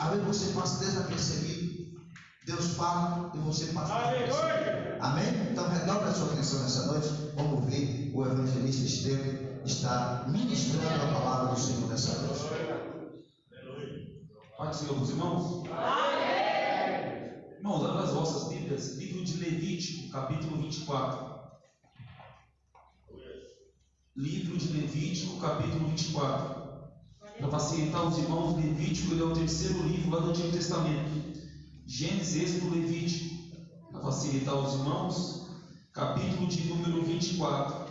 Às vezes você passa desapercebido, Deus fala e você passa desapercebido. Amém? Então redobre a sua atenção nessa noite. Vamos ver o evangelista Estevão está ministrando a palavra do Senhor nessa noite. Pode ser, meus irmãos? Amém. Irmãos, abra as vossas Bíblias, livro de Levítico, capítulo 24. Livro de Levítico, capítulo 24. Para facilitar os irmãos, Levítico ele é o terceiro livro lá do Antigo Testamento. Gênesis, Êxodo, Levítico. Para facilitar os irmãos, capítulo de número 24.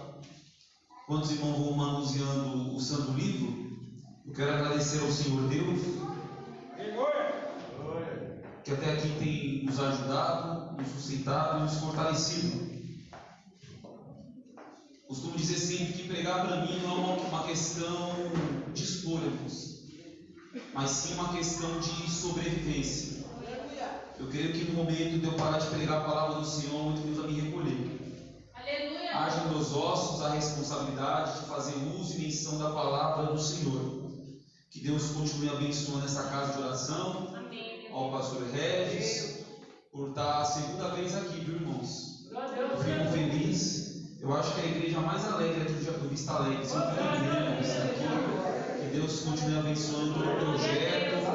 Quando os irmãos vão manuseando o santo livro, eu quero agradecer ao Senhor Deus, que até aqui tem nos ajudado, nos sustentado e nos fortalecido. Costumo dizer sempre que pregar para mim não é uma questão de escolha, mas sim uma questão de sobrevivência. Eu creio que no momento de eu parar de pregar a palavra do Senhor, muito Deus vai me recolher. Aleluia. Haja nos meus ossos a responsabilidade de fazer uso e menção da palavra do Senhor. Que Deus continue abençoando essa casa de oração. Amém. Ao pastor Regis, por estar a segunda vez aqui, viu, irmãos? Eu fico feliz. Eu acho que é a igreja mais alegre aqui do Vista Alegre. São todos aqui. Que Deus continue abençoando todo o projeto,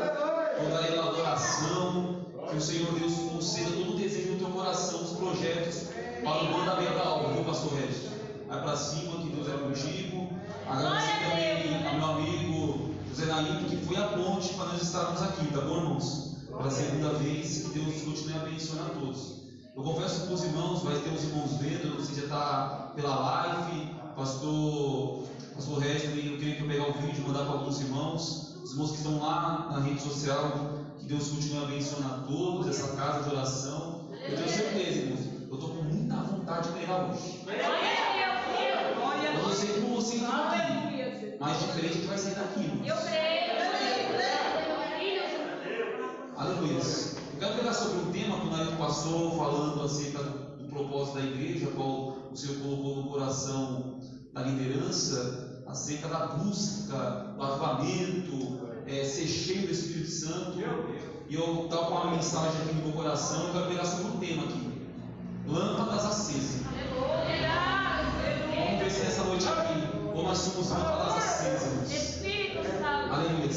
toda a elaboração. Que o Senhor Deus conceda todo o desejo do teu coração, os projetos para o mandamental, viu, pastor Regis? Vai para cima, que Deus é contigo. Agradecer também ao meu amigo José Naim, que foi a ponte para nós estarmos aqui, tá bom, irmãos? Para a segunda vez, que Deus continue abençoando a todos. Eu confesso para os irmãos, vai ter os irmãos vendo, eu não sei se já está pela live, pastor Regis, eu queria que eu pegar o vídeo e mandar para alguns irmãos, os irmãos que estão lá na rede social, que Deus continue abençoando a todos, essa casa de oração. Eu tenho certeza, irmãos, eu estou com muita vontade de pregar hoje. Eu não sei como você está aqui, mas diferente que vai sair daqui, irmãos. Eu creio. Aleluia. Eu quero pegar sobre um tema que o Naito passou, falando acerca do propósito da igreja, qual o Senhor colocou no coração da liderança, acerca da busca, do avivamento, ser cheio do Espírito Santo. E eu estava com uma mensagem aqui no meu coração, eu quero pegar sobre um tema aqui: lâmpadas acesas. Vamos ver se nessa noite aqui, ou nós somos lâmpadas acesas. Espírito Santo. Aleluia.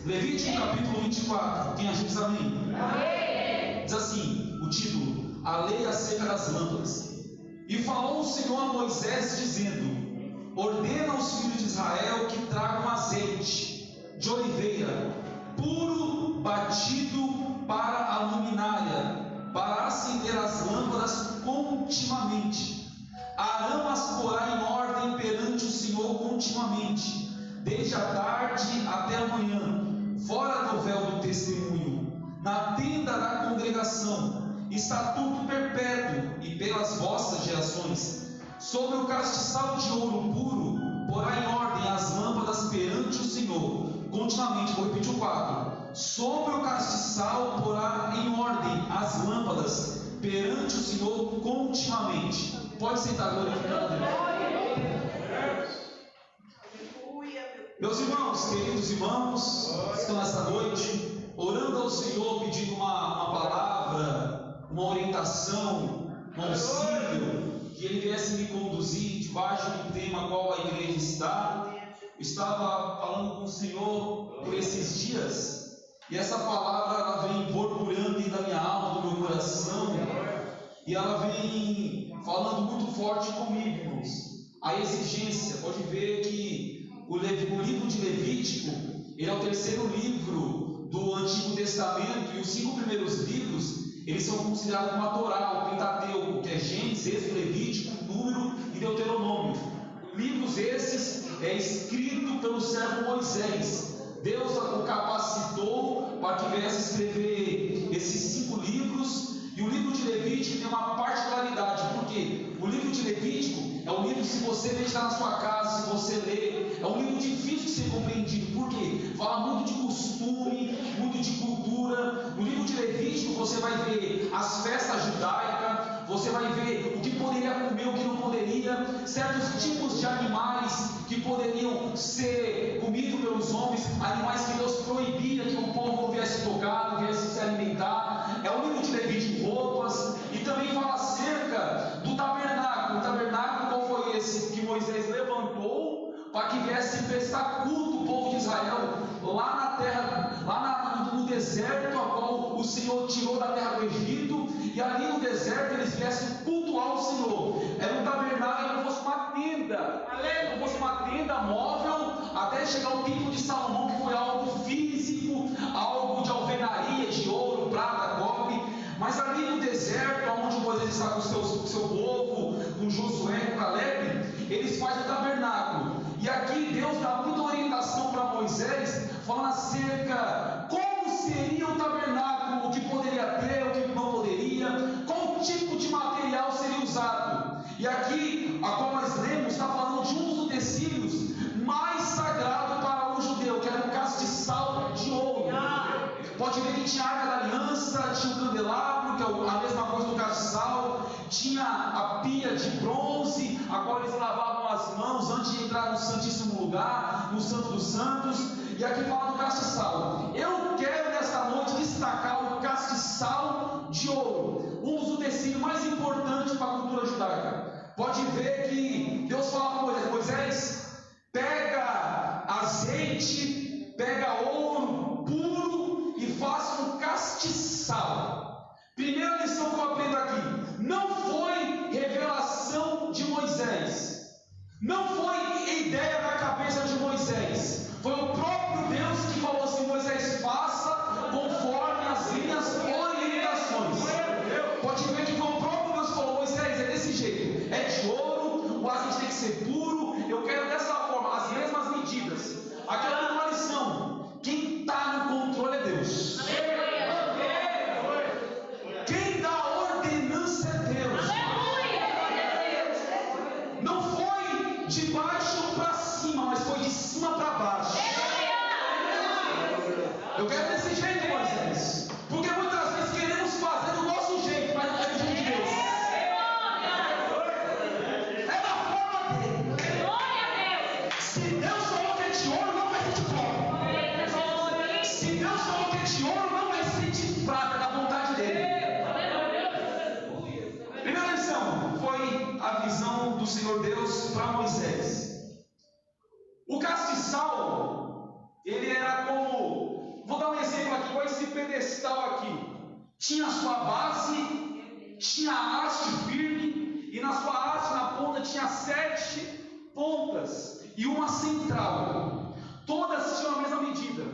Levítico capítulo 24, quem acha diz amém? Amém. Diz assim, o título: a lei acerca das lâmpadas. E falou o Senhor a Moisés, dizendo: ordena aos filhos de Israel que tragam azeite de oliveira puro batido para a luminária, para acender as lâmpadas continuamente. Arão as porá em ordem perante o Senhor continuamente, desde a tarde até a manhã, fora do véu do testemunho, na tenda da congregação, estatuto perpétuo e pelas vossas gerações. Sobre o castiçal de ouro puro porá em ordem as lâmpadas perante o Senhor continuamente. Vou repetir o 4. Sobre o castiçal porá em ordem as lâmpadas perante o Senhor continuamente. Pode sentar, glorificando a Deus. Meus irmãos, queridos irmãos, estão nesta noite orando ao Senhor, pedindo uma palavra, uma orientação, um auxílio, que Ele viesse me conduzir debaixo do tema qual a igreja está. Eu estava falando com o Senhor por esses dias, e essa palavra ela vem borbulhando dentro da minha alma, do meu coração, e ela vem falando muito forte comigo, irmãos. A exigência, pode ver que o livro de Levítico, ele é o terceiro livro do Antigo Testamento, e os 5 primeiros livros, eles são considerados como a Torá, o Pentateuco, que é Gênesis, Êxodo, Levítico, Número e Deuteronômio. Livros esses escrito pelo servo Moisés. Deus o capacitou para que viesse escrever esses 5 livros. E o livro de Levítico tem uma particularidade, porque o livro de Levítico é um livro que, se você meditar na sua casa, se você ler, é um livro difícil de ser compreendido, porque fala muito de costume, muito de cultura. No livro de Levítico você vai ver as festas judaicas, você vai ver o que poderia comer, o que não poderia, certos tipos de animais que poderiam ser comidos pelos homens, animais que Deus proibia que o povo não viesse tocar. deserto, a qual o Senhor tirou da terra do Egito, e ali no deserto eles viessem cultuar o Senhor. Era um tabernáculo, como fosse uma tenda, como fosse uma tenda móvel, até chegar ao templo de Salomão, que foi algo físico, algo de alvenaria, de ouro, prata, cobre. Mas ali no deserto, onde Moisés está com o seu povo, com Josué, com Caleb, eles fazem o tabernáculo. E aqui Deus dá muita orientação para Moisés, falando acerca como seria o tabernáculo, o que poderia ter, o que não poderia, qual tipo de material seria usado. E aqui, a qual nós lemos, está falando de um dos utensílios mais sagrado para o judeu, que era um castiçal de ouro. Pode ver que tinha a arca da aliança, tinha o candelabro, que é a mesma coisa do castiçal, tinha a pia de bronze, a qual eles lavavam as mãos antes de entrar no Santíssimo Lugar, no Santo dos Santos. E aqui fala do castiçal. Eu quero nesta noite destacar o castiçal de ouro, um dos utensílios mais importantes para a cultura judaica. Pode ver que Deus fala com Moisés: Moisés, pega azeite, pega ouro puro e faça um castiçal. Primeira lição que eu aprendo aqui: não foi revelação de Moisés, não foi ideia da cabeça de Moisés, foi o próprio Deus que falou assim: Moisés, faça conforme as minhas orientações. Pode ver que foi o próprio Deus que falou: Moisés, é desse jeito, é de ouro, o azeite tem que ser puro, eu quero dessa forma, as mesmas medidas. Aqui eu tenho uma lição: quem está no controle é Deus. Quem dá a ordenança é Deus. Não foi de baixo para cima, mas foi de cima para baixo. Eu quero desse jeito, Moisés, porque muitas vezes queremos fazer do nosso jeito, mas não é do jeito de Deus. É da forma dele. Se Deus falou que é de ouro, não vai ser de prata. Se Deus falou que é de ouro, não vai ser de prata, da vontade dele. Primeira lição foi a visão do Senhor Deus para Moisés. O castiçal, ele era como, vou dar um exemplo aqui, com esse pedestal aqui. Tinha a sua base, tinha a haste firme, e na sua haste, na ponta, tinha 7 pontas e uma central. Todas tinham a mesma medida.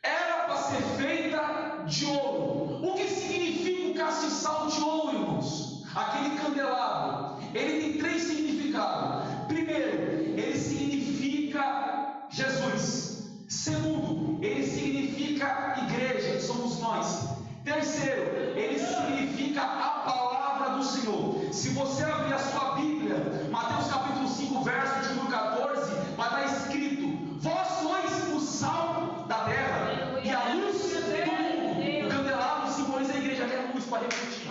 Era para ser feita de ouro. O que significa o castiçal de ouro, irmãos? Aquele candelabro, ele tem 3 significados. Primeiro, ele significa Jesus. Segundo, ele significa igreja, que somos nós. Terceiro, ele significa a palavra do Senhor. Se você abrir a sua Bíblia, Mateus capítulo 5, verso de número 14, vai estar escrito: vós sois o sal da terra e a luz do mundo. O candelabro simboliza a igreja, que é a luz para refletir.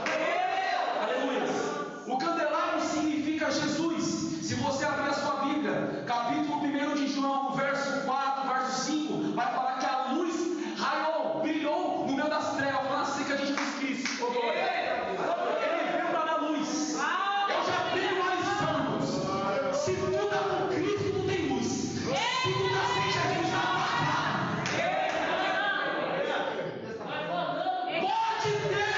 Aleluia. O candelabro significa Jesus. Se você abrir a sua Bíblia, capítulo 1 de João, verso 4, verso 5, vai falar que a luz raiou, brilhou no meio das trevas, falando acerca de Jesus Cristo. Ele veio para dar luz. Eu já tenho uma lição, irmãos. Se tu está com Cristo, tu tem luz. Se tu está sem Jesus, está apagado. Pode ter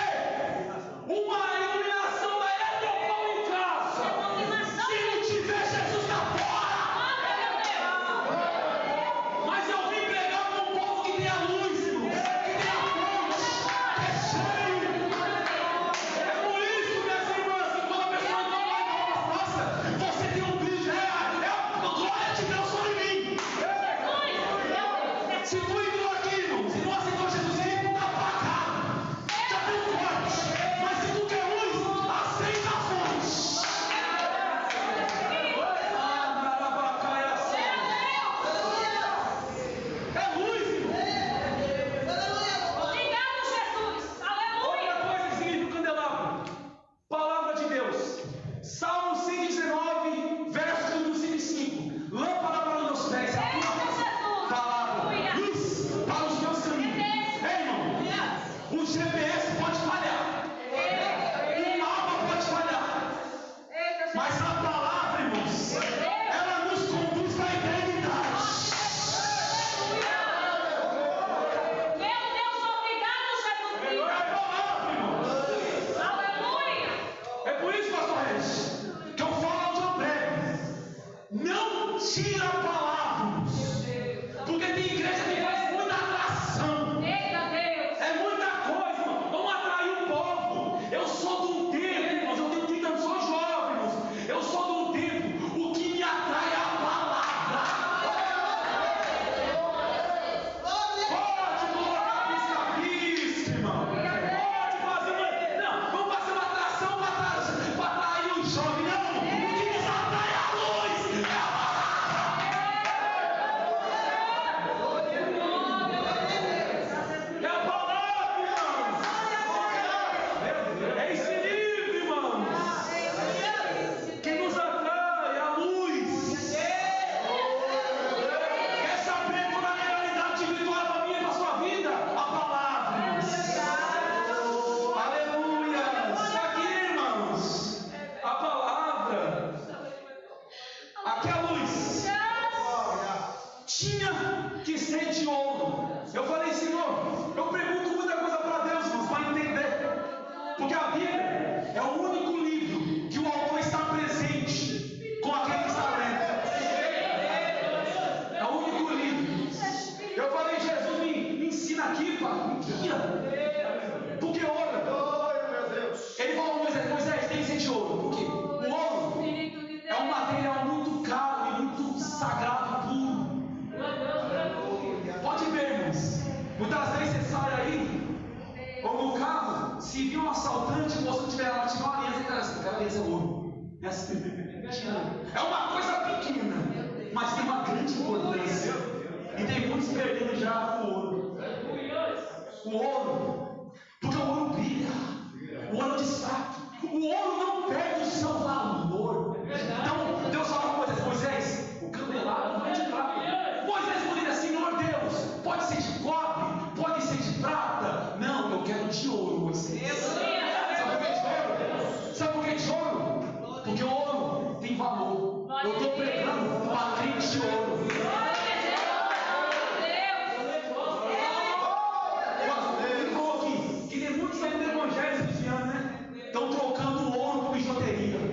uma iluminação da Eletropaulo em casa. Se não tiver Jesus, está fora. Mas eu vim pregar para um povo que tem a luz, irmãos, que tem a fonte, que é cheio. É por isso, minhas irmãs, que quando a pessoa entra lá e fala: nossa, você tem um brilho, glória de Deus sobre mim. Se tu entrou aqui, irmãos, e não aceitou Jesus, ele não está apagado. Já tem conhece? É uma coisa pequena, mas tem uma grande importância. E tem muitos perdendo já o ouro. O ouro. Porque o ouro brilha. O ouro destaca. O ouro não perde o seu valor. Então Deus fala com Moisés: Moisés, o candelabro não é de prata. Moisés poderia, Senhor Deus, pode ser de cobre, pode ser de prata. Não, eu quero de ouro, Moisés. Sabe por que de ouro? Sabe por que de ouro? Porque o ouro tem valor. Eu estou pregando para crente de ouro. Estão trocando o ouro por bijuteria. Eu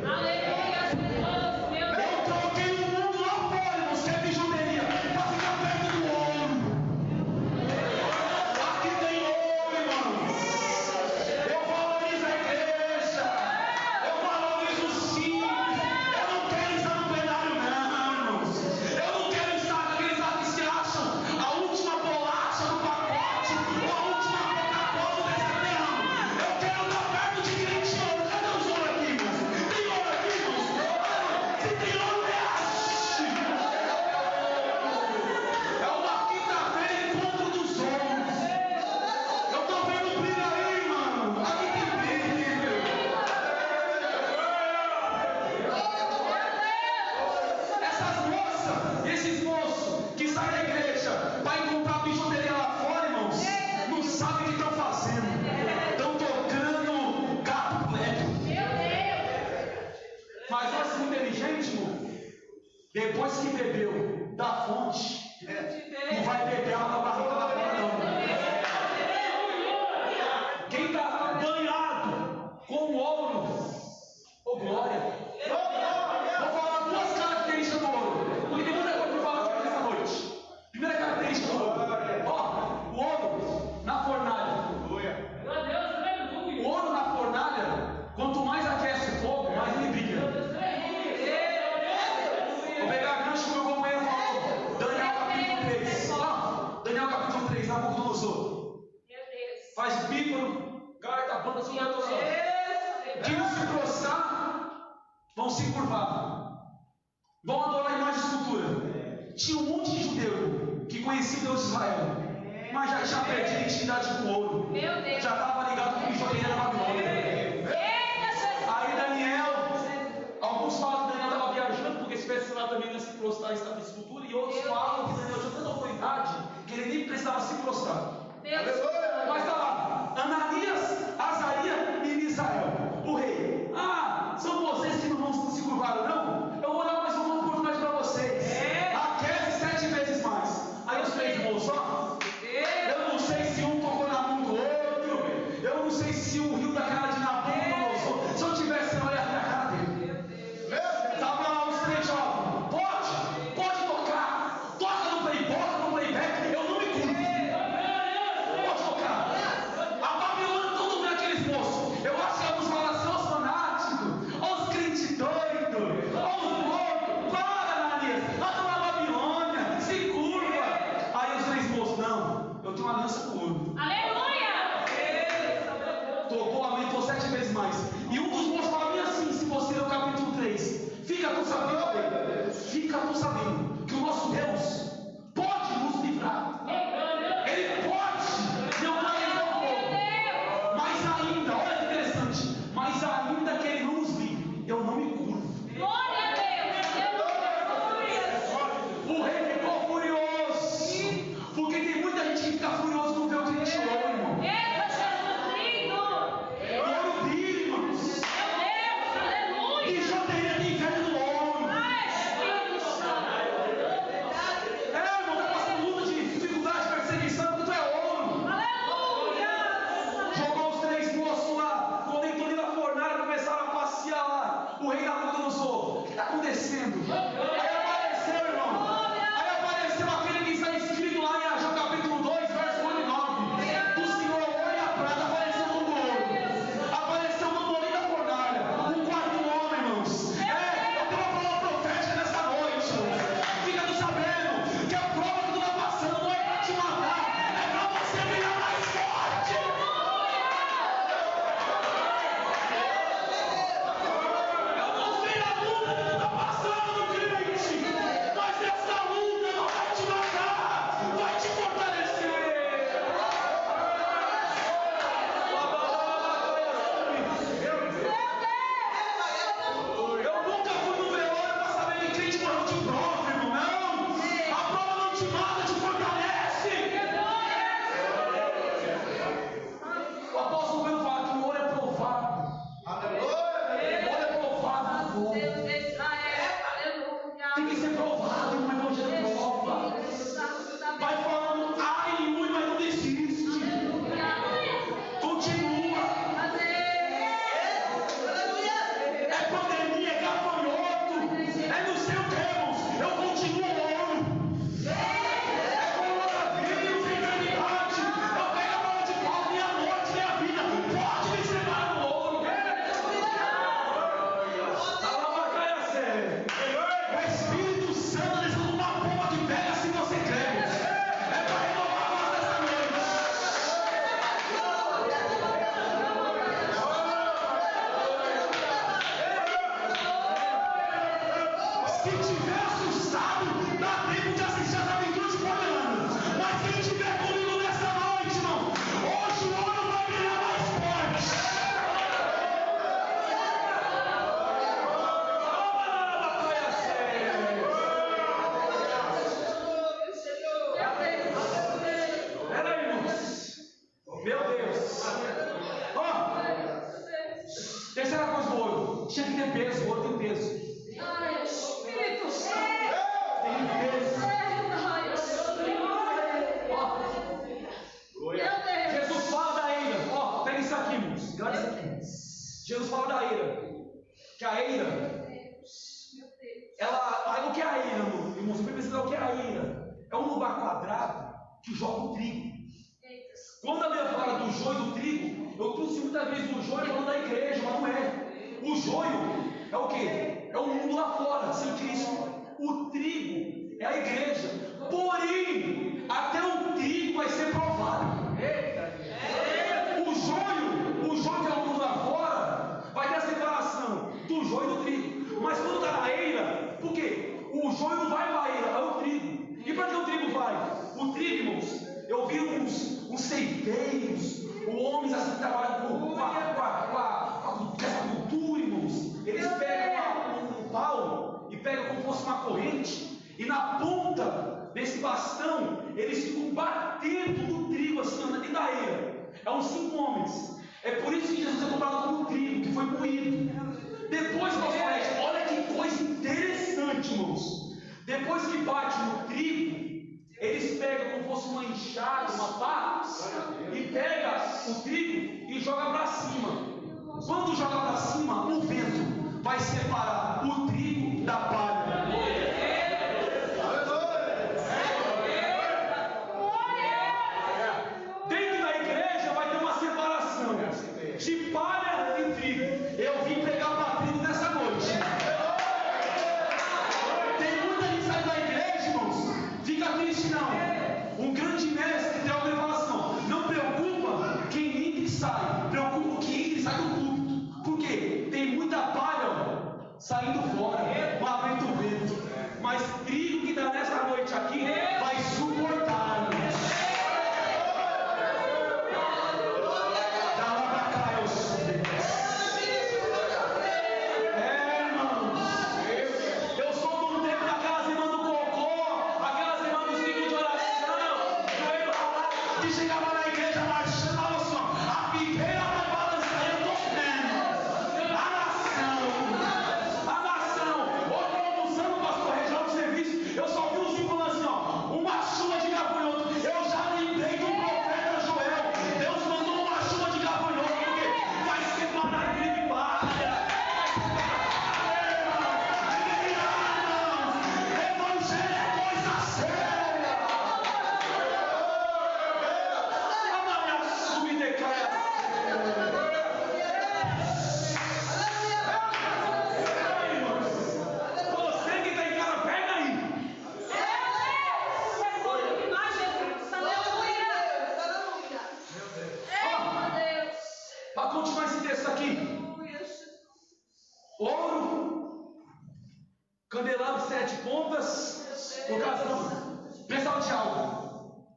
troquei o mundo lá fora, você é bijuteria, para ficar perto do ouro. Aqui tem ouro, irmão. Eu valorizo a igreja. Eu valorizo os simples. Eu não quero estar no plenário, não, irmãos. Eu não quero estar naqueles lá que se acham a última bolacha do pacote ou a última Coca-Cola desse terreno. Eu quero estar perto de crente. Mas nós somos inteligentes, irmão. Depois que bebeu da fonte, não vai beber água da barriga lá fora, não. Quem está banhado com ouro, ô glória. Vou falar duas características do ouro. Porque tem muita coisa para falar sobre essa noite. Primeira característica do ouro. Ó, o ouro na fornalha. O ouro na fornalha, quanto mais aquece o fogo, mais ele brilha. Vou pegar gancho que o meu companheiro falou. Daniel capítulo 3. Daniel capítulo 3, Nabucodonosor. Faz bíparo, carta, banda, quem se prostrar, vão se curvar. Vão adorar a imagem de escultura. Tinha um monte de judeu que conhecia o Deus de Israel, mas já perdia a intimidade com o ouro. Já estava ligado com o bijuteria da Babilônia. Aí Daniel, alguns falam que Daniel estava viajando, porque se tivesse lá também ia se prostrar em estado de escultura, e outros falam que Daniel tinha tanta autoridade que ele nem precisava se prostrar. Mas está lá, Ananias, Azarias e Misael, o rei. São vocês que não vão se curvar, não? Eu vou dar mais uma oportunidade para vocês. Aquece 7 vezes mais. Aí os três irmãos, eu não sei se um tocou na mão do outro, eu não sei se um riu da cara de Nabucodonosor. Se eu tivesse, eu olhar na cara dele. Estava lá os três jovens. Pode tocar. Toca no playback, eu não me curvo. Pode tocar. Se tiver assustado, dá tempo de assistir as aventuras de Poliana. Mas quem estiver comigo nessa noite, irmão, hoje o ouro vai brilhar mais forte. Peraí, irmãos. Meu Deus. Ó, terceira coisa do ouro. Tinha que ter peso, o ouro tem peso. Ai, Espírito Santo. Tem peso. Ó, Meu Deus. Jesus fala da ira. Ó, pega isso aqui, irmãos. Grava isso aqui. Jesus fala da ira. Que a ira, ela. O que é a ira, irmãos? Você precisa o que é a ira? É um lugar quadrado que joga o trigo. Quando a Bíblia fala do joio e do trigo, eu trouxe muitas vezes o joio falando da igreja, mas não é. O joio é o quê? É o mundo lá fora, sem Cristo. O trigo é a igreja. Porém, até o trigo vai ser provado. O joio que é o mundo lá fora, vai ter a separação do joio e do trigo. Mas quando está na eira, por quê? O joio não vai para a eira, é o trigo. E para que o trigo vai? O trigo, irmãos, eu vi uns ceifeiros, homens assim que trabalham com essa cultura, irmãos. Eles pegam um pau e pegam como se fosse uma corrente, e na ponta desse bastão eles ficam batendo no trigo assim, dentro da eira. É uns 5 homens. É por isso que Jesus é comparado com o trigo que foi moído. Depois, olha que coisa interessante, irmãos. Depois que bate no trigo, eles pegam como se fosse uma enxada, uma pá, e pega o trigo e joga para cima. Quando joga para cima, o vento vai separar o trigo da palha. Dentro da igreja vai ter uma separação de palha e trigo. Eu vim pegar para trigo nessa noite. Tem muita gente saindo da igreja, irmãos. Fica triste não. Um grande mestre tem uma revelação. Não preocupa quem entra e sai. Preocupa quem entra e sai do púlpito. Por quê? Tem muita palha saindo fora. Lá vem do vento. Mas trigo que está nessa noite aqui vai suportar. Candelabro de 7 pontas, ocasião. Pessoal de algo.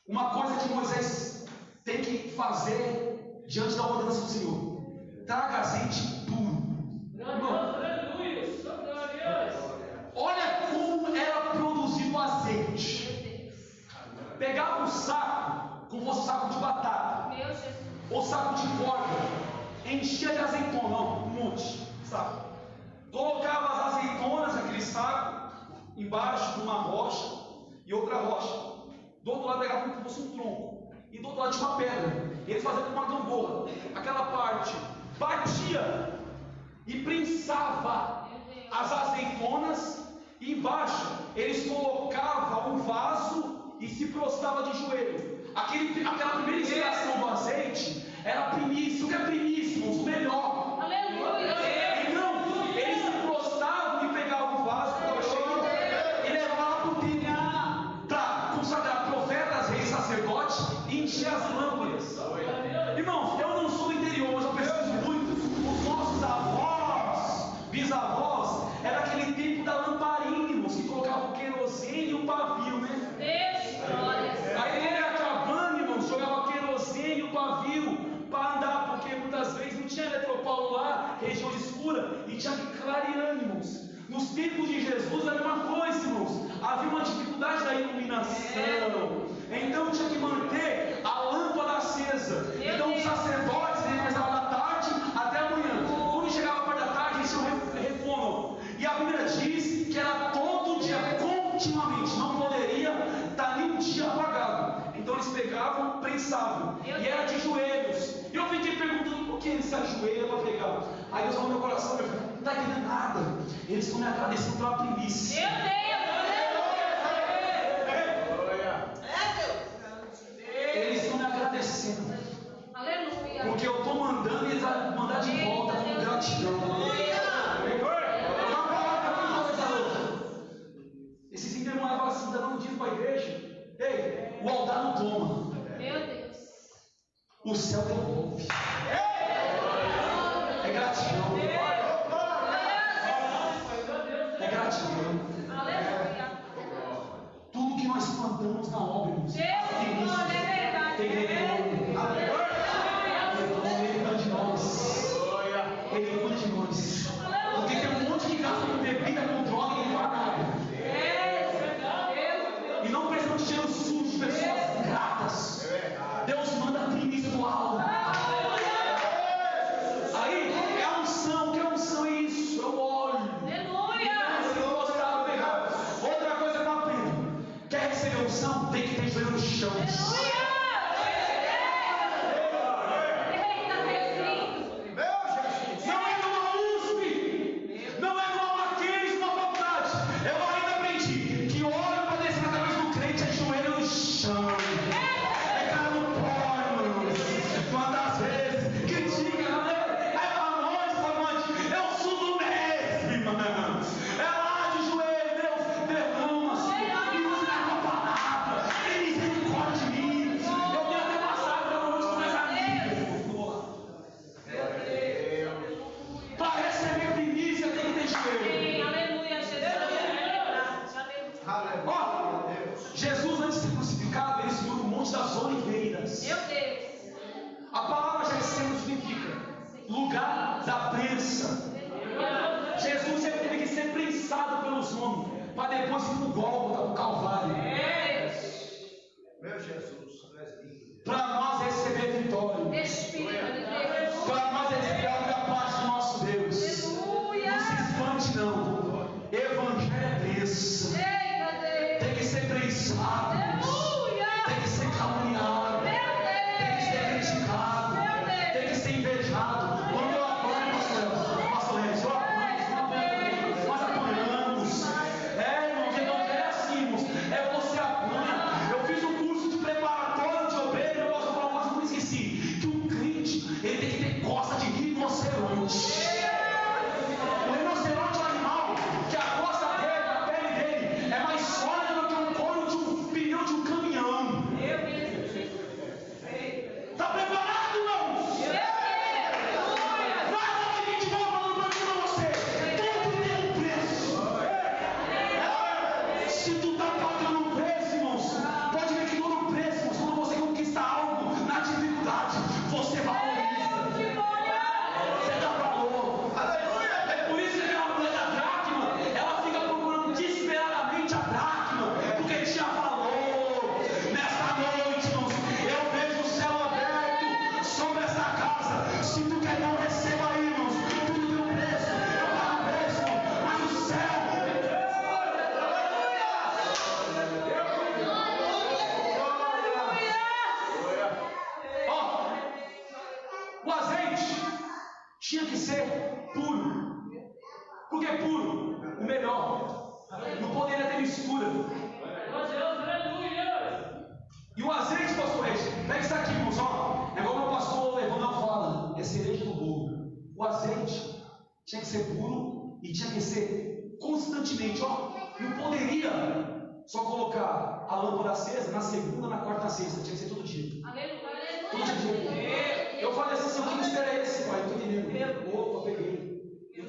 Uma coisa que Moisés tem que fazer diante da ordenança do Senhor: traga azeite puro. Irmão, olha como era produzido o azeite. Pegava um saco, como fosse um saco de batata, ou saco de corda, enchia de azeitona, um monte, saco. Colocava as azeitonas naquele saco, embaixo de uma rocha e outra rocha. Do outro lado pegava como se fosse um tronco, e do outro lado tinha uma pedra. Eles faziam uma gangorra. Aquela parte batia e prensava as azeitonas, e embaixo eles colocavam um vaso e se prostrava de joelho. Aquela primeira inspiração do azeite era primícia. O que é primícia, irmãos? O melhor. Aleluia. Então, eles se prostravam e pegavam o vaso que estava cheio e levavam para o templo para consagrar profetas, reis, sacerdotes e encher as lâmpadas. Irmãos, eu não sou do interior, mas eu pesquiso muito. Os nossos avós, bisavós, era aquele tempo da lâmpada escura e tinha que clarear, irmãos. Nos tempos de Jesus era a mesma coisa, irmãos. Havia uma dificuldade da iluminação. Então tinha que manter a lâmpada acesa. Então os sacerdotes rezavam da tarde até a manhã. Quando chegava a parte da tarde, eles tinham reforma. E a Bíblia diz que era todo dia, continuamente. Não poderia estar nem um dia apagado. Então eles pegavam, prensavam. E era de joelhos. E eu fiquei perguntando por que eles se ajoelham para pegar. Aí Deus falou no meu coração, meu filho, não está entendendo nada. Eles estão me agradecendo pela primícia. Eles estão me agradecendo. Aleluia. Porque eu estou mandando e eles vão mandar de volta com gratidão. Uma palavra que coisa. Esses endemoniados assim, dando um dia para a igreja. Ei, o altar não toma. Meu Deus. O céu devolve. É gratidão. É gratidão. Aleluia. Tudo que nós plantamos na obra, irmãos, Deus, glória, é verdade. tem retorno. Ele cuida de nós. Ele cuida de nós. Porque tem um monte de gasto com bebida, com droga e ele não faz nada. E não precisamos de dinheiro sujo de pessoas gratas. Deus manda a primícia do alto. Aí é a unção. Que unção é isso? Eu olho. Outra coisa que eu aprendo: quer receber unção? Tem que ter joelho no chão. Não é numa USP, não é numa Mackenzie, numa faculdade. Eu ainda aprendi que olho para descer na cabeça do crente é joelho no chão. É cara no pó, irmãos. Quantas vezes critica, é amante, eu sou do mesmo, irmão. É lá de joelho, Deus, derrama, Senhor, me usa na tua palavra, tem misericórdia de mim. Eu tenho até passado pela noite com meus amigos. Para receber primícia tem que ter joelho. Ó, Jesus, antes de ser crucificado, ele subiu no Monte das Oliveiras. A palavra já significa lugar da prensa. Jesus teve que ser prensado pelos homens para depois ir para o Gólgota, para o Calvário. Meu Jesus, tu és lindo. Para nós receber vitória. Para nós receber a paz do nosso Deus. Não se espante não. Evangelho é prensa. Tem que ser prensado. Tem que ser caluniado. Tem que ser criticado. Tem que ser invejado. Quando eu apanho, pastor Reis, eu apanho, nós apanhamos. Irmãos, evangelho é assim, irmãos. É você apanha. Eu fiz um curso de preparatório de obreiro, eu posso falar uma coisa que eu não esqueci. Que um crente, ele tem que ter costa de rinoceronte. O rinoceronte é um animal que a costa dele, a pele dele, é mais sólida do que um couro de um pneu de um caminhão. Está preparado, irmãos? Não é 20 falando para você. Tudo tem um preço. Se tu está pagando um preço, irmãos, pode ver que todo preço, irmãos, quando você conquista algo na dificuldade, você valoriza. Você dá valor. É por isso que aquela mulher da dracma, ela fica procurando desesperadamente a dracma, porque tinha valor. Nesta noite, irmãos, eu vejo o céu aberto sobre essa casa. Se tu quer não, receba aí, irmãos. Tudo tem um preço. Eu pago preço, mas o céu. Ó, o azeite tinha que ser puro. Por que puro? O melhor. Não poderia ter mistura. E o azeite, pastor Reis, pega isso aqui, irmãos, ó. É igual o meu pastor Evandro fala, é cereja do bolo. O azeite tinha que ser puro e tinha que ser constantemente, ó. Não poderia só colocar a lâmpada acesa na segunda, na quarta, na sexta. Tinha que ser todo dia. Todo dia. Eu falei assim, seu que mistério é esse, pai? Não tô entendendo. Opa, peguei. É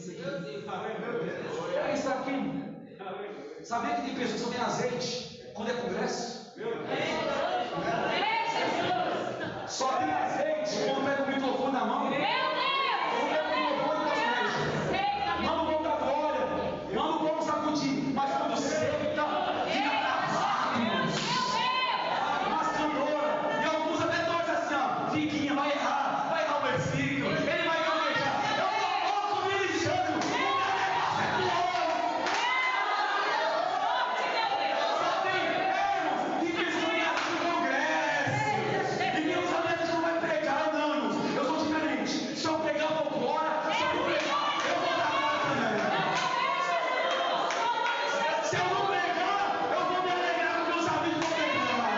isso aqui, irmão. Sabia que tem pessoas que só tem azeite quando é congresso? Só tem azeite quando pega o microfone na mão. Quando pega o microfone, musiquinha, vai errar o versículo, ele vai gaguejar. Eu estou louco ministrando. O meu negócio é glória. Só tem erros que precisam ir assim no congresso. E meus amigos não vai pregar, não, irmãos. Eu sou diferente. Se eu pregar, eu vou glória. Se eu não pregar, eu vou dar glória também. Se eu não pregar, eu vou me alegrar com meus amigos que vão pregar.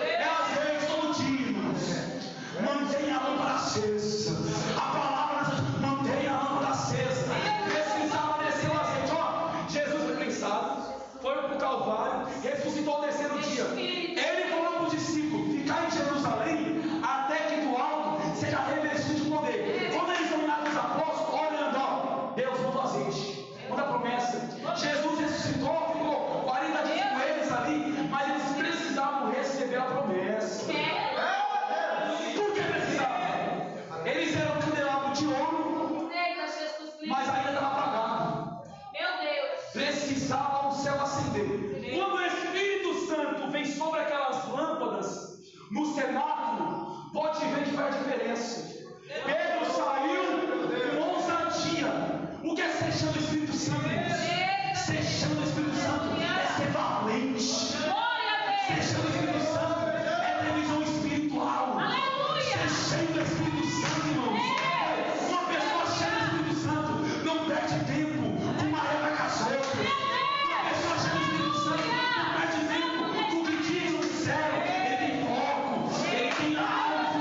É às vezes todo dia, irmãos. Mantenha a lâmpada acesa. A palavra mantenha a lâmpada acesa. Precisava descer o azeite. Ó, Jesus foi prensado, foi para o Calvário, ressuscitou ao terceiro dia. Ele falou para os discípulos: ficar em Jerusalém até que do alto seja revestido de poder. Quando eles dominaram os apóstolos, olhando, ó, Deus mandou azeite, manda promessa. Jesus ressuscitou, ficou 40 dias com eles ali, mas eles precisavam receber a promessa. Por que precisavam? Eles eram candelabro de ouro, mas ainda estava apagado. Precisava o céu acender. Quando o Espírito Santo vem sobre aquelas lâmpadas no cenáculo, pode ver que faz a diferença. Pedro saiu com ousadia. O que é ser cheio do Espírito Santo? Ser cheio do Espírito Santo é ser valente. Ser cheio do Espírito Santo é ter visão espiritual. Ser cheio do Espírito Santo, irmãos. Uma pessoa cheia do Espírito Santo não perde tempo com maré vai com as outras. Uma pessoa cheia do Espírito Santo não perde tempo com o que diz no céu. Ele tem foco, ele tem alvo.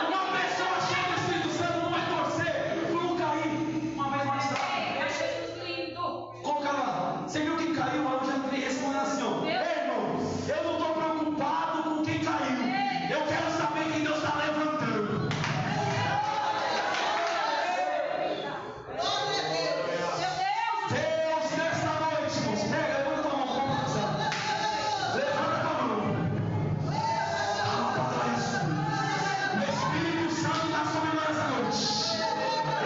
Uma pessoa cheia do Espírito Santo não vai torcer por não cair. Uma vez mais tarde, coloca lá. Você viu quem caiu? Eu já entrei respondendo assim, ó. Ei, irmão, eu não estou preocupado com quem caiu. Eu quero saber quem Deus está levantando. Deus, nessa noite, irmãos, pega, levanta a mão, levanta a mão. O Espírito Santo está sobre nós essa noite.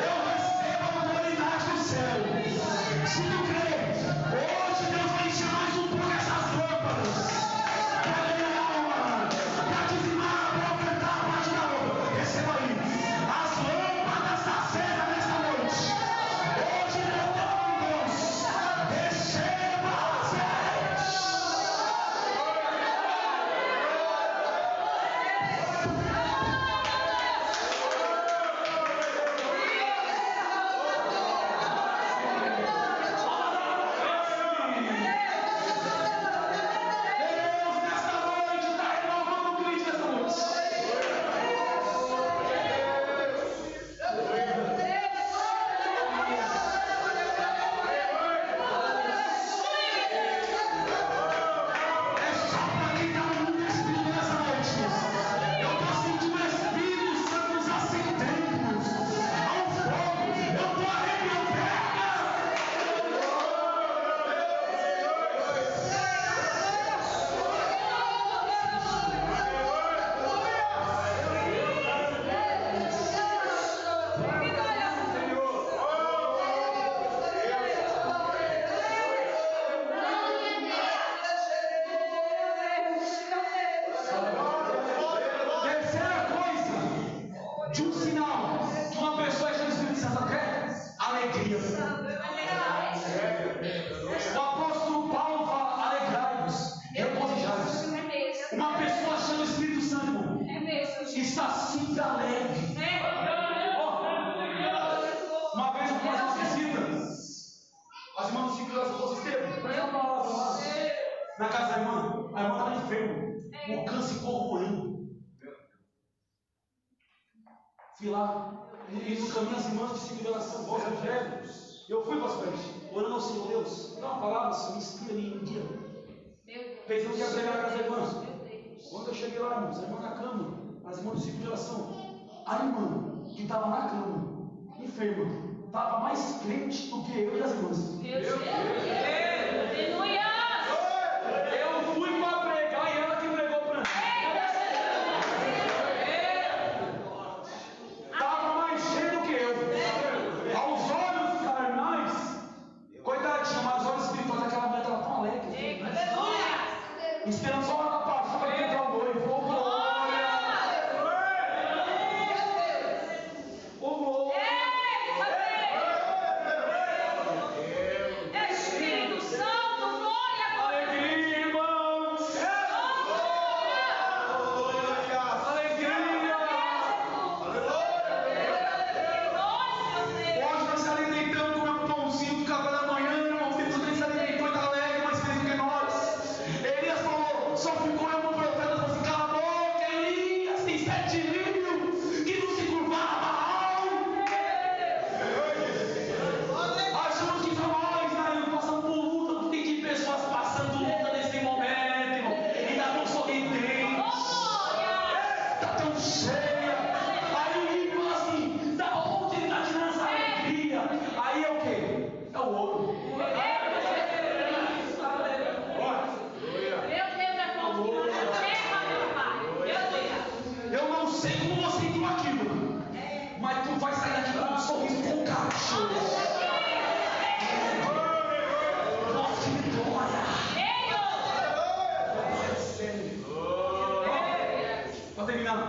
Eu recebo a autoridade do céu. Se tu crê, hoje Deus vai encher mais um pouco essas lâmpadas. Para ganhar alma, para dizimar, para ofertar a parte da obra. Receba aí. As lâmpadas acesas nessa noite. Hoje Deus está com Deus. Receba azeite. Deus nessa noite está renovando o crente nessa noite. É só para quem está muito espírito nessa noite. Eu estou sentindo o Espírito Santo nos acendendo. Há um fogo. Eu estou arrepiando. Terceira coisa, de um sinal que uma pessoa é cheia do Espírito Santo, sabe o que é? Alegria. O apóstolo Paulo fala: alegrai-vos, regozijai-vos. Uma pessoa cheia do Espírito Santo, irmão, está sempre alegre. Uma vez eu fiz uma visita, as irmãs do ciclo das vocês teve, foi uma palavra lá, na casa da irmã. A irmã estava enferma, o câncer corroendo. Fui lá, e no caminho as irmãs de ciclo de oração, voz do evangelho. Eu fui para as frente, orando ao Senhor: Deus, dá uma palavra, Senhor, me inspira ali, um dia. Pensando que ia pregar na casa da irmã. Quando eu cheguei lá, irmãos, a irmã na cama, as irmãs do ciclo de oração, a irmã que estava na cama, enferma, estava mais crente do que eu e as irmãs. Eu fui para pregar e ela que pregou para mim. Estava mais cheio do que eu. Aos olhos carnais, coitadinha, mas aos olhos espirituais, aquela mulher estava tão alegre. esperando só a parte para entrar o noivo. Oh, glória! Oh, glória! Espírito Santo, glória! Alegria, irmãos! Alegria! Hoje nós se alimentamos com um pãozinho do café da manhã, irmão. Filho, você se alimentou e está alegre, mais feliz que nós. Elias falou, só ficou eu como profeta, falou assim, cala a boca, Elias, tem 7.000 que não se curvaram a Baal. Achamos que só nós, né, passamos por luta, tem de pessoas passando luta nesse momento, irmão, e está tão sorridente, está tão cheia. Aí o Rico fala assim, da onde ele está tirando essa alegria? Aí é o quê? É o ouro. Meu Deus, é confiança na terra, meu Pai. Meu Deus. Eu não sei como você entrou aqui, mano, mas tu vai sair daqui com um sorriso com cara de choro. Nossa, que vitória! Para terminar,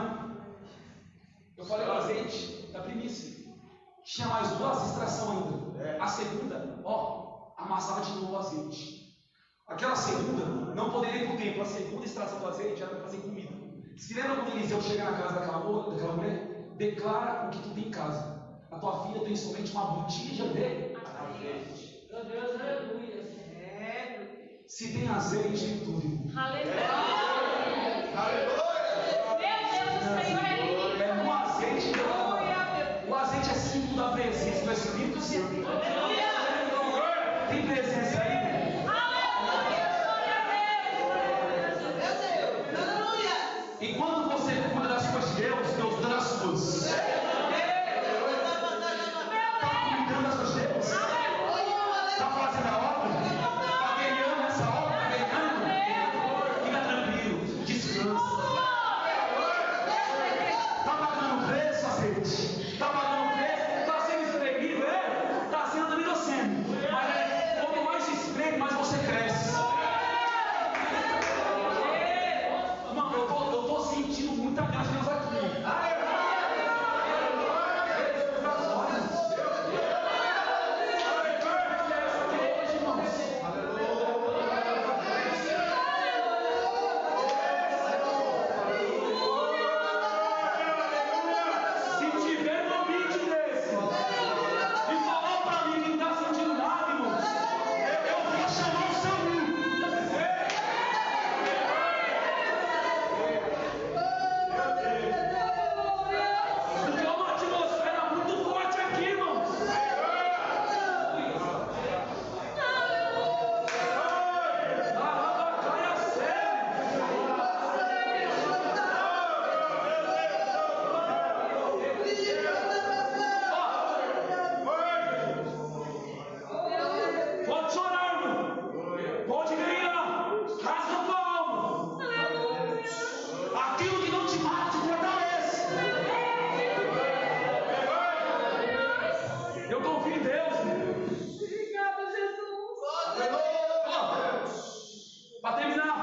eu falei do azeite da primícia. Tinha mais 2 extrações ainda. A segunda, ó, amassava de novo o azeite. Aquela segunda não poderia ir para o templo. A segunda extração do azeite era para fazer comida. Se lembra quando Eliseu chega na casa daquela mulher? Declara o que tu tem em casa. A tua filha tem somente uma botija de azeite. Meu Deus, aleluia. Se tem azeite, tem tudo, irmão. Aleluia. Meu Deus, o Senhor é lindo. É no azeite que o azeite é símbolo da presença do Espírito Santo. Tem presença aí? E quando você cuida das coisas de Deus, Deus cuida das suas. Está cuidando das coisas de Deus? Está fazendo a obra? Está guerreando nessa obra? Está guerreando? Fica tranquilo, descansa. Está pagando preço, azeite? Está pagando preço? Está sendo espremido? Está sendo também docente. Mas quanto mais se espreme, mais você cresce. Mano, eu tô sentindo muita graça de Deus aqui. Se tiver um ambiente desse e falar pra mim que não tá sentindo nada, irmão, eu vou chamar o SAMU. Porque é uma atmosfera muito forte aqui, irmão. Pode chorar, irmão. Pode ganhar. Rasga a tua alma. Aquilo que não te mata te fortalece. Eu confio em Deus. Obrigada, Jesus. Para terminar,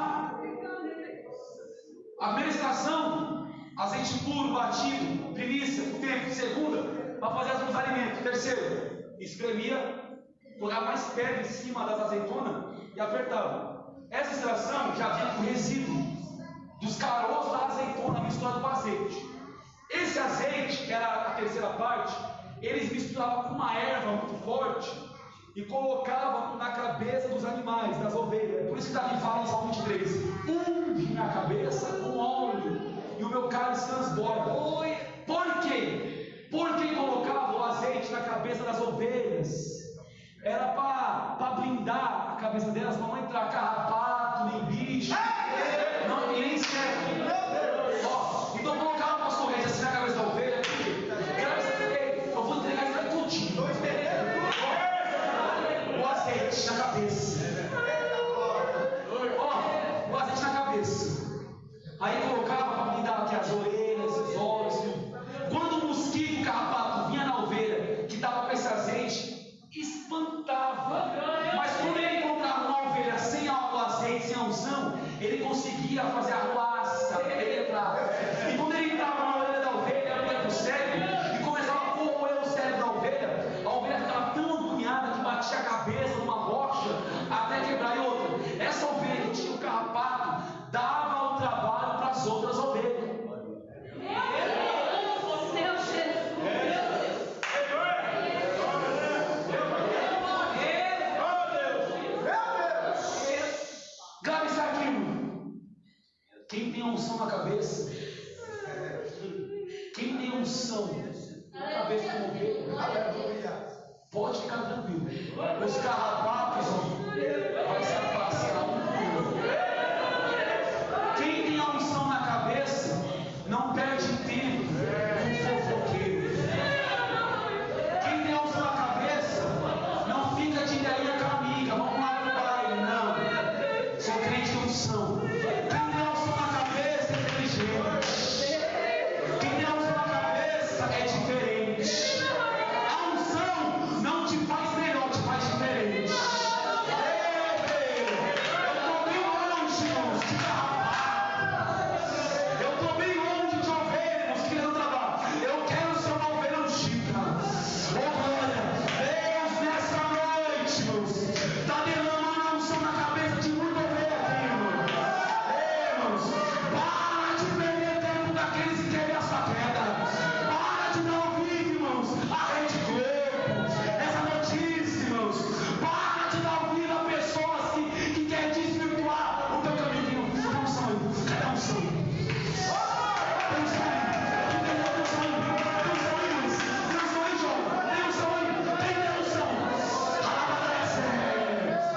a primeira estação, azeite puro, batido, primícia, o tempo. Segunda, para fazer os alimentos. Terceiro, espremia, colocava mais pedra em cima das azeitonas e apertava. Essa extração já vinha com resíduo dos caroços da azeitona misturado com azeite. Esse azeite, que era a terceira parte, eles misturavam com uma erva muito forte e colocavam na cabeça dos animais, das ovelhas. Por isso que Davi fala em Salmo 23: unge minha cabeça com óleo e o meu cálice transborda. Por quê? Porque colocava o azeite na cabeça das ovelhas. Era para blindar a cabeça delas, para não entrar carrapato, nem bicho, não, e nem inseto. Ó, então colocava uma corrente assim na cabeça da ovelha. Eu vou entregar isso aí tudinho. O azeite na cabeça. Ó, o azeite na cabeça. Aí colocava para blindar aqui as orelhas, os olhos, tudo. Quando o mosquito, o carrapato vinha na ovelha que estava com esse azeite, espantava. Mas quando ele encontrava uma ovelha sem o azeite, sem a unção, conseguia fazer a ruaça, penetrar. E quando ele entrava na orelha da ovelha, ele ia para o cérebro e começava a corroer o cérebro da ovelha. A ovelha ficava tão agoniada que batia a cabeça numa rocha até quebrar. E outra, essa ovelha que tinha o carrapato dava o trabalho para as outras ovelhas. Quem tem unção na cabeça, quem tem unção na cabeça como ovelha, pode ficar tranquilo. Os carrapatos vai se afastar um por um. Quem tem a unção na cabeça não perde tempo com fofoqueiro. Quem tem a unção na cabeça não fica de ideia com a amiga, vamos lá pro baile, não. Sou crente de unção. Quem tem a unção na cabeça é diferente. A unção não te faz melhor, te faz diferente. Eu estou bem longe, irmãos, de carrapato. Eu estou bem longe de ovelha, irmãos, querendo trabalhar. Eu quero ser uma ovelha ungida. Oh, glória. Deus, nessa noite, irmãos, está derramando a unção na cabeça de muita ovelha aqui, irmãos. Irmãos, para de perder tempo daqueles que querem a sua queda. Para de não ouvir, irmãos, a Rede Globo, essa notícia, irmãos. Para de dar ouvido a pessoas que querem desvirtuar o teu caminho. Cadê o sangue? Cadê o sangue? Tem um sangue. Tem um sangue. Tem um sangue. Tem um sangue, João. Tem um sangue. Tem um sangue. Alabadece.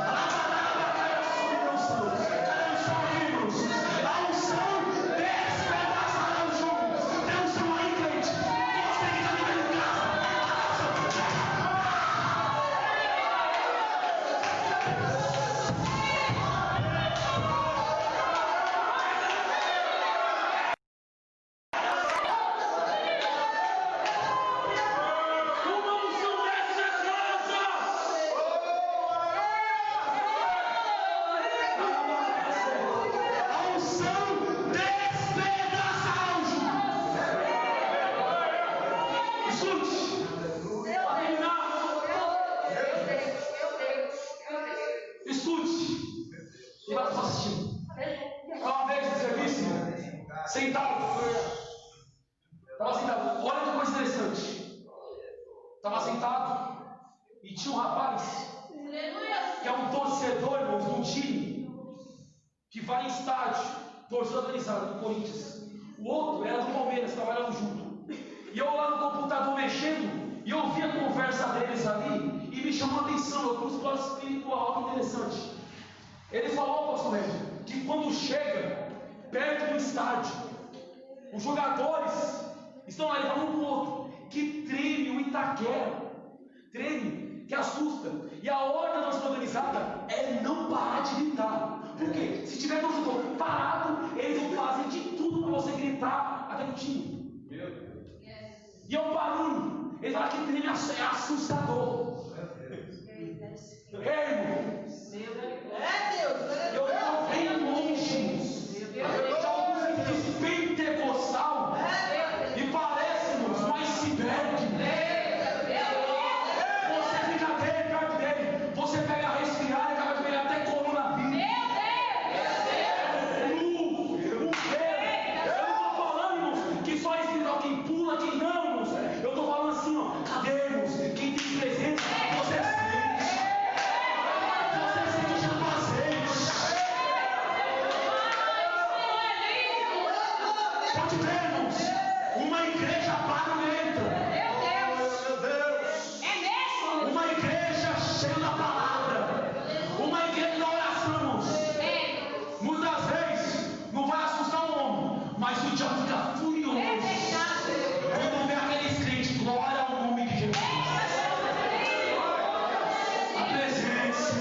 Alabadece. Tem um sangue. Cadê o sangue, irmãos? A unção despedaçará o jugo. Tem um sangue aí, crente. Você que está ligado em casa. Uma unção dessa casa. A unção despedaçará o jugo. Escute. Para terminar, escute. E vai estar assistindo. Uma vez no serviço, sentado. Estava sentado. Olha que coisa interessante. Estava sentado e tinha um rapaz que é um torcedor, irmãos, de um time que vai em estádio, torcida organizada do Corinthians. O outro era do Palmeiras, trabalhando junto. E eu lá no computador mexendo, e eu vi a conversa deles ali, e me chamou a atenção. Eu trouxe para o espiritual algo interessante. Ele falou, pastor Regis, que quando chega perto do estádio, os jogadores estão lá e falam um com o outro, que treme o Itaquera, treme, que assusta. E a ordem da nossa organizada é não parar de gritar. Por quê? Se tiver torcedor parado, eles vão fazer de tudo para você gritar até no time. E é um barulho. Ele fala que treme é assustador. Irmão, eu estou bem longe de alguns pentecostal e parece-nos um iceberg. Você fica perto dele, você pega resfriado e acaba de pegar até coronavírus. Eu não estou falando, irmãos, que só espiritual quem pula, quem não, irmãos. Eu estou falando assim, ó, cadê, irmãos? Quem tem presença, você sente. Você sente o cheiro do azeite. Pode ver, irmãos, uma igreja barulhenta. Meu Deus. Uma igreja cheia da palavra. Uma igreja da oração, irmãos. Muitas vezes não vai assustar o homem, mas o diabo fica furioso quando vê aqueles crentes. Glória ao nome de Jesus. A presença.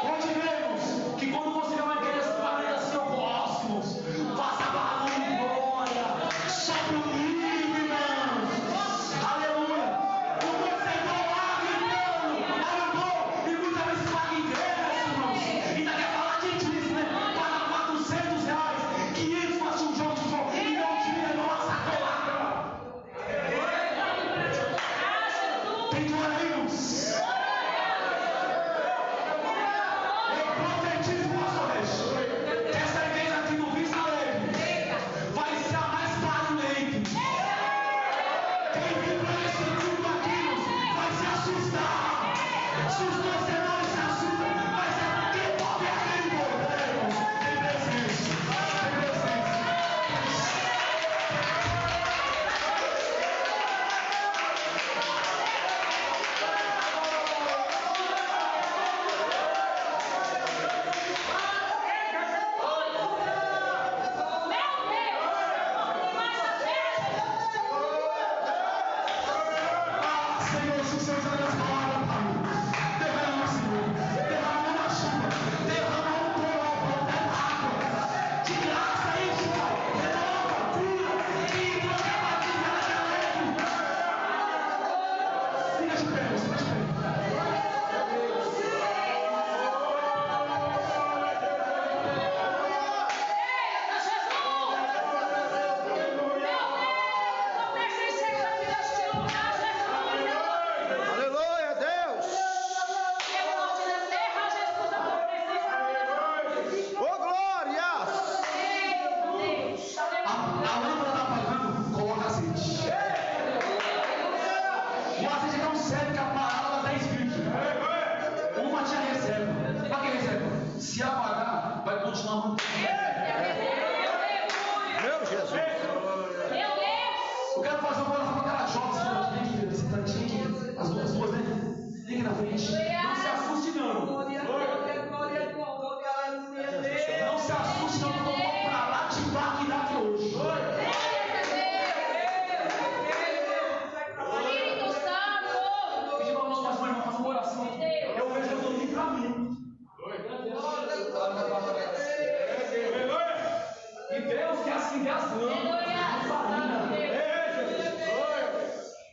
Pode ver, irmãos, que quando você vê uma igreja barulhenta assim, eu gosto, irmãos. Faça barulho, glória. Sopra o livro, Ô, glória! A lâmpada está apagando, coloca azeite. O azeite não serve que a palavra da Espírito. Uma tinha reserva. Para que reserva? Se apagar, vai continuar mantendo. Meu Jesus! Eu quero fazer uma oração para aquela jovem. As duas, né? Vem aqui na frente. Não se assuste, não. Não se assuste, não. Eu vou para lá te vacinar aqui hoje. Espírito Santo. Pedi para nós, mas mãe, vamos fazer uma oração. Eu vejo que eu estou livre para mim. E Deus quer acender as lâmpadas.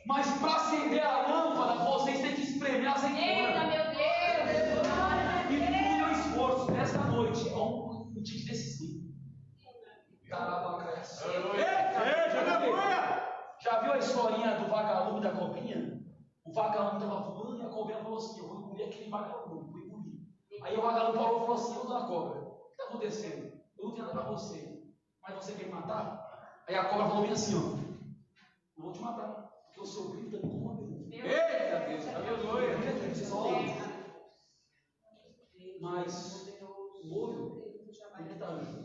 Mas para acender a lâmpada, vocês têm que espremer a azeitona. Eita, meu Deus. E no meu esforço, nesta noite, é um dia decisivo. Já viu a historinha do vagalume e da cobrinha? O vagalume estava voando e a cobrinha falou assim: eu vou engolir aquele vagalume, vou engolir. Aí o vagalume parou e falou assim: ô dona cobra, o que está acontecendo? Eu não tenho nada para você, mas você quer me matar? Aí a cobra falou bem assim: ó, eu vou te matar, porque o seu grito está me incomodando. Eita Deus, vocês só ouvem. Mas o ouro, ele está junto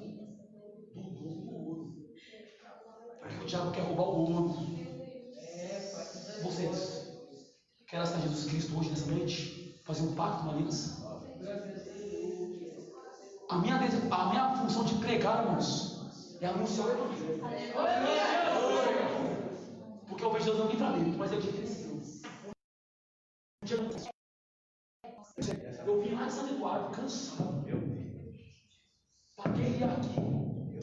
do dono do ouro. Porque o diabo quer roubar o ouro. Vocês querem aceitar Jesus Cristo hoje, nessa noite? Fazer um pacto, uma aliança? A minha função de pregar, irmãos, é anunciar o Evangelho. Porque eu vejo Deus no livramento, mas é difícil. Eu vim lá de Santo Eduardo, cansado. Paguei aqui.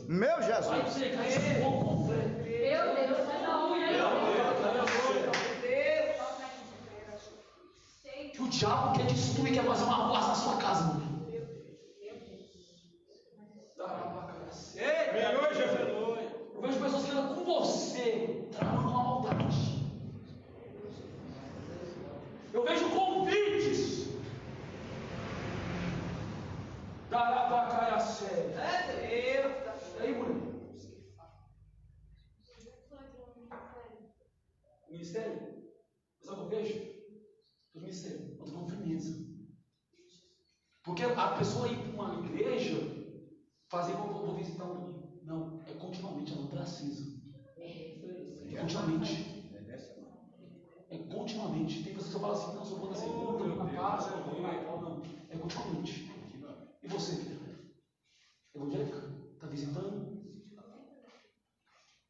Meu Jesus! Vai pregar esse povo completo. Meu Deus, mas não. Que o diabo quer destruir, quer fazer uma roça na sua casa, mano. Eu vejo pessoas que andam com você, tramando uma maldade. Eu vejo convites. Darabacaiacé. E aí, mulher? O ministério? Sabe o que eu vejo? O ministério, eu estou com firmeza. Porque a pessoa ir para uma igreja, fazer como vou visitar um domingo. Não, é continuamente, ela não está acesa. É continuamente. É continuamente. Tem pessoas que falam assim: não, só vou na segunda, vou na Páscoa, vou na Natal. Não, é continuamente. E você, filha? Evangélica? Está visitando?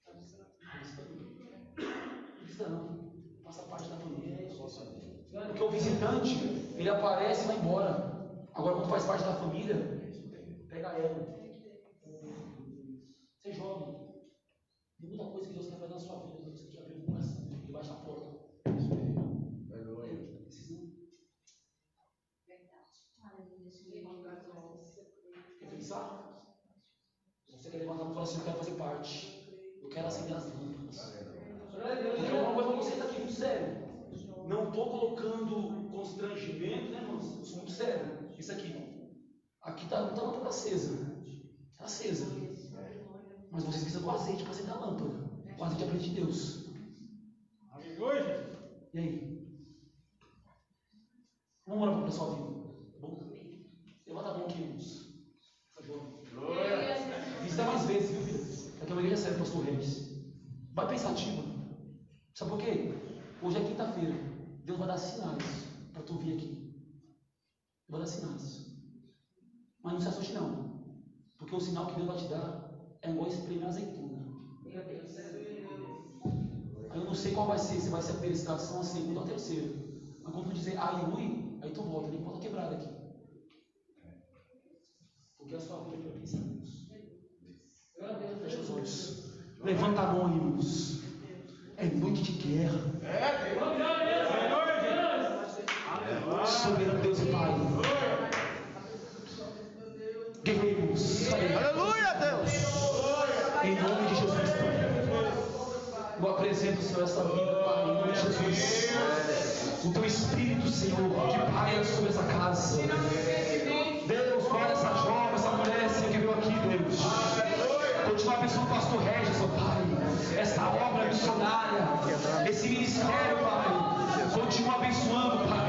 Não visita não. Faça parte da família. Porque o visitante, ele aparece e vai embora. Agora, quando faz parte da família, pega ela. Você é jovem. Tem muita coisa que Deus quer fazer na sua vida. Você quer abrir o coração debaixo da porta. Quer pensar? Você quer levantar a mão e falar assim: eu quero fazer parte. Eu quero acender as lâmpadas. Porque uma coisa para você está aqui muito sério. Não estou colocando constrangimento, né, irmãos? Eu sou muito sério. Isso aqui. Aqui não está a lâmpada acesa. Está acesa. Mas vocês precisam do azeite para acender a lâmpada. O azeite é presente de Deus. E aí? Vamos orar para o pessoal vivo. Tá bom? Levanta a mão aqui, irmãos. Visita mais vezes, viu, filho? Aqui é uma igreja séria, pastor Reis. Vai pensativa. Sabe por quê? Hoje é quinta-feira. Deus vai dar sinais para tu vir aqui. Vai dar sinais. Mas não se assuste não. Porque o sinal que Deus vai te dar é igual espremer azeitona. Aí eu não sei qual vai ser, se vai ser a primeira estação, a segunda ou a terceira. Mas quando tu dizer aleluia, aí tu volta, nem volta quebrada aqui. Porque a sua vida pertence a Deus. Fecha os olhos. Levanta a mão, irmãos. É noite de guerra. Soberano Deus e Pai. Guerreiros. Aleluia, Deus! Em nome de Jesus, Pai. Eu apresento, Senhor, essa vida, Pai, em nome de Jesus. O teu Espírito, Senhor, que paira sobre essa casa. Deus, Guarda essa jovem, essa mulher, Senhor, que veio aqui, Deus. Continua abençoando o pastor Regis, ó Pai. Essa obra missionária, esse ministério, Pai. Continua abençoando, Pai.